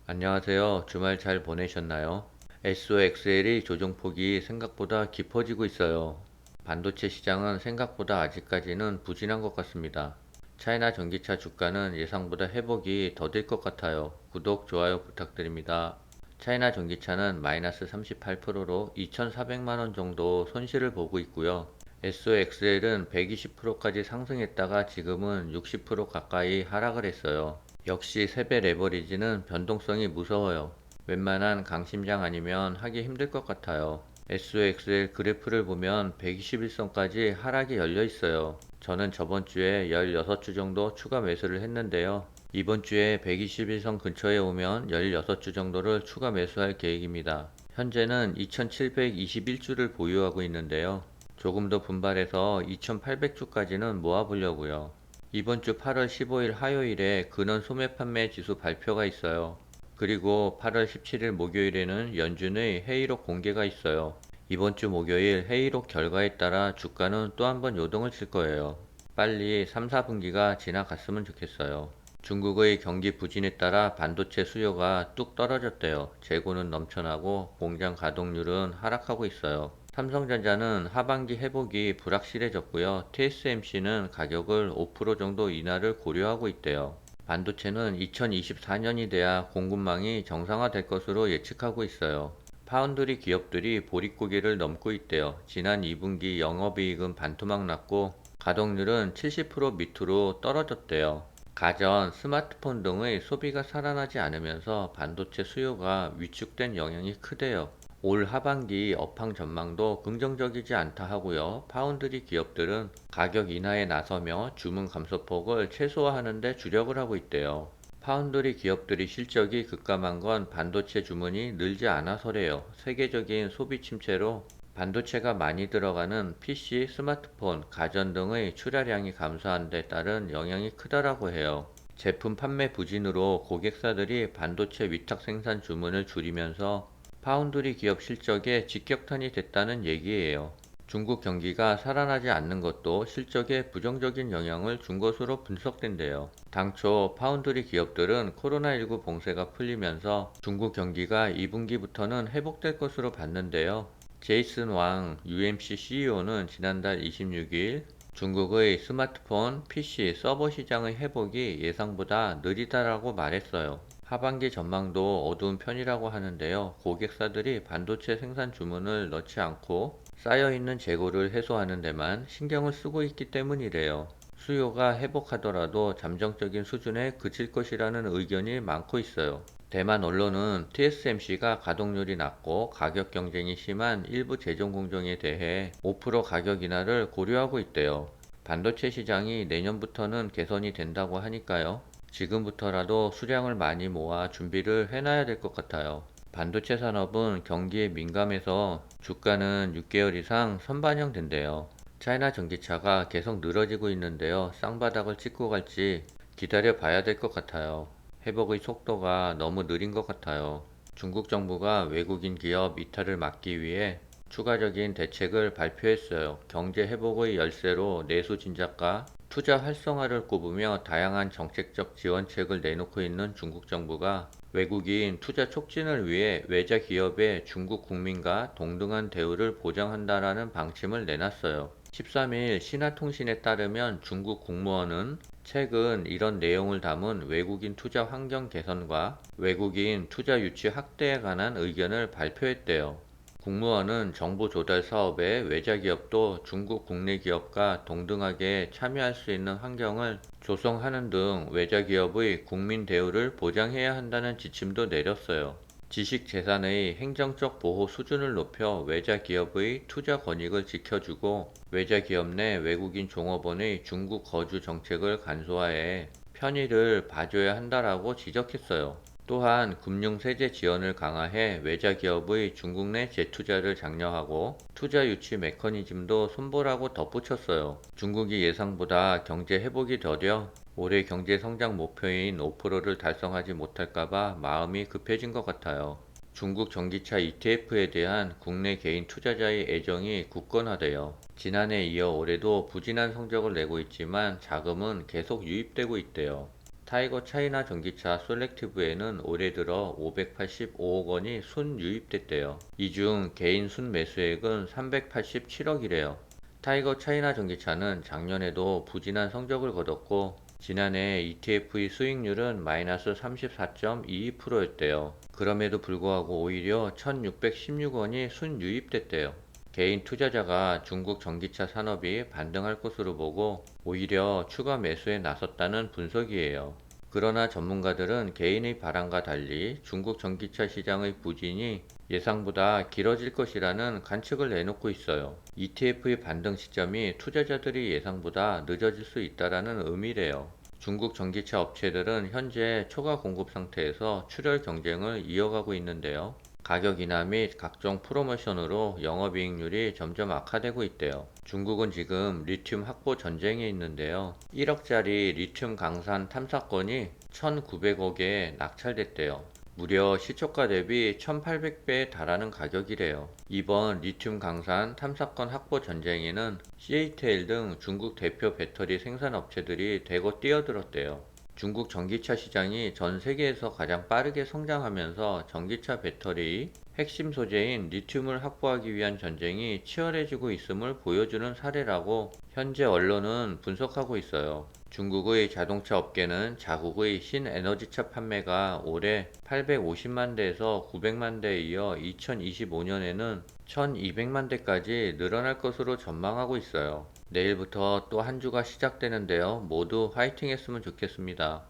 안녕하세요. 주말 잘 보내셨나요? SOXL이 조정폭이 생각보다 깊어지고 있어요. 반도체 시장은 생각보다 아직까지는 부진한 것 같습니다. 차이나 전기차 주가는 예상보다 회복이 더딜 것 같아요. 구독, 좋아요 부탁드립니다. 차이나 전기차는 마이너스 38%로 2,400만 원 정도 손실을 보고 있고요. SOXL은 120%까지 상승했다가 지금은 60% 가까이 하락을 했어요. 역시 세배 레버리지는 변동성이 무서워요. 웬만한 강심장 아니면 하기 힘들 것 같아요. SOXL 그래프를 보면 121선까지 하락이 열려 있어요. 저는 저번 주에 16주 정도 추가 매수를 했는데요. 이번 주에 121선 근처에 오면 16주 정도를 추가 매수할 계획입니다. 현재는 2721주를 보유하고 있는데요. 조금 더 분발해서 2800주까지는 모아보려고요. 이번 주 8월 15일 화요일에 근원 소매 판매 지수 발표가 있어요. 그리고 8월 17일 목요일에는 연준의 회의록 공개가 있어요. 이번 주 목요일 회의록 결과에 따라 주가는 또 한 번 요동을 칠 거예요. 빨리 3, 4분기가 지나갔으면 좋겠어요. 중국의 경기 부진에 따라 반도체 수요가 뚝 떨어졌대요. 재고는 넘쳐나고 공장 가동률은 하락하고 있어요. 삼성전자는 하반기 회복이 불확실해졌고요. TSMC는 가격을 5% 정도 인하를 고려하고 있대요. 반도체는 2024년이 돼야 공급망이 정상화될 것으로 예측하고 있어요. 파운드리 기업들이 보릿고개를 넘고 있대요. 지난 2분기 영업이익은 반토막 났고 가동률은 70% 밑으로 떨어졌대요. 가전, 스마트폰 등의 소비가 살아나지 않으면서 반도체 수요가 위축된 영향이 크대요. 올 하반기 업황 전망도 긍정적이지 않다 하고요. 파운드리 기업들은 가격 인하에 나서며 주문 감소폭을 최소화하는 데 주력을 하고 있대요. 파운드리 기업들이 실적이 급감한 건 반도체 주문이 늘지 않아서래요. 세계적인 소비 침체로 반도체가 많이 들어가는 PC, 스마트폰, 가전 등의 출하량이 감소한 데 따른 영향이 크다라고 해요. 제품 판매 부진으로 고객사들이 반도체 위탁 생산 주문을 줄이면서 파운드리 기업 실적에 직격탄이 됐다는 얘기예요. 중국 경기가 살아나지 않는 것도 실적에 부정적인 영향을 준 것으로 분석된대요. 당초 파운드리 기업들은 코로나19 봉쇄가 풀리면서 중국 경기가 2분기부터는 회복될 것으로 봤는데요. 제이슨 왕 UMC CEO는 지난달 26일 중국의 스마트폰, PC, 서버 시장의 회복이 예상보다 느리다라고 말했어요. 하반기 전망도 어두운 편이라고 하는데요. 고객사들이 반도체 생산 주문을 넣지 않고 쌓여있는 재고를 해소하는 데만 신경을 쓰고 있기 때문이래요. 수요가 회복하더라도 잠정적인 수준에 그칠 것이라는 의견이 많고 있어요. 대만 언론은 TSMC가 가동률이 낮고 가격 경쟁이 심한 일부 제종 공정에 대해 5% 가격 인하를 고려하고 있대요. 반도체 시장이 내년부터는 개선이 된다고 하니까요. 지금부터라도 수량을 많이 모아 준비를 해놔야 될 것 같아요. 반도체 산업은 경기에 민감해서 주가는 6개월 이상 선반영된대요. 차이나 전기차가 계속 늘어지고 있는데요. 쌍바닥을 찍고 갈지 기다려 봐야 될 것 같아요. 회복의 속도가 너무 느린 것 같아요. 중국 정부가 외국인 기업 이탈을 막기 위해 추가적인 대책을 발표했어요. 경제 회복의 열쇠로 내수 진작과 투자 활성화를 꼽으며 다양한 정책적 지원책을 내놓고 있는 중국 정부가 외국인 투자 촉진을 위해 외자 기업의 중국 국민과 동등한 대우를 보장한다라는 방침을 내놨어요. 13일 신화통신에 따르면 중국 국무원은 최근 이런 내용을 담은 외국인 투자 환경 개선과 외국인 투자 유치 확대에 관한 의견을 발표했대요. 국무원은 정보 조달 사업에 외자 기업도 중국 국내 기업과 동등하게 참여할 수 있는 환경을 조성하는 등 외자 기업의 국민 대우를 보장해야 한다는 지침도 내렸어요. 지식 재산의 행정적 보호 수준을 높여 외자 기업의 투자 권익을 지켜주고 외자 기업 내 외국인 종업원의 중국 거주 정책을 간소화해 편의를 봐줘야 한다라고 지적했어요. 또한 금융세제 지원을 강화해 외자 기업의 중국 내 재투자를 장려하고 투자 유치 메커니즘도 손보라고 덧붙였어요. 중국이 예상보다 경제 회복이 더뎌 올해 경제 성장 목표인 5%를 달성하지 못할까봐 마음이 급해진 것 같아요. 중국 전기차 ETF에 대한 국내 개인 투자자의 애정이 굳건하대요. 지난해 이어 올해도 부진한 성적을 내고 있지만 자금은 계속 유입되고 있대요. 타이거 차이나 전기차 솔렉티브에는 올해 들어 585억 원이 순유입됐대요. 이 중 개인 순매수액은 387억이래요. 타이거 차이나 전기차는 작년에도 부진한 성적을 거뒀고 지난해 ETF의 수익률은 마이너스 34.22%였대요. 그럼에도 불구하고 오히려 1616원이 순유입됐대요. 개인 투자자가 중국 전기차 산업이 반등할 것으로 보고 오히려 추가 매수에 나섰다는 분석이에요. 그러나 전문가들은 개인의 바람과 달리 중국 전기차 시장의 부진이 예상보다 길어질 것이라는 관측을 내놓고 있어요. ETF의 반등 시점이 투자자들이 예상보다 늦어질 수 있다는 의미래요. 중국 전기차 업체들은 현재 초과 공급 상태에서 출혈 경쟁을 이어가고 있는데요. 가격 인하 및 각종 프로모션으로 영업이익률이 점점 악화되고 있대요. 중국은 지금 리튬 확보 전쟁에 있는데요. 1억짜리 리튬 강산 탐사권이 1,900억에 낙찰됐대요. 무려 시초가 대비 1,800배에 달하는 가격이래요. 이번 리튬 강산 탐사권 확보 전쟁에는 CATL 등 중국 대표 배터리 생산 업체들이 대거 뛰어들었대요. 중국 전기차 시장이 전 세계에서 가장 빠르게 성장하면서 전기차 배터리 핵심 소재인 리튬을 확보하기 위한 전쟁이 치열해지고 있음을 보여주는 사례라고 현재 언론은 분석하고 있어요. 중국의 자동차 업계는 자국의 신에너지차 판매가 올해 850만 대에서 900만 대에 이어 2025년에는 1200만 대까지 늘어날 것으로 전망하고 있어요. 내일부터 또 한 주가 시작되는데요. 모두 화이팅 했으면 좋겠습니다.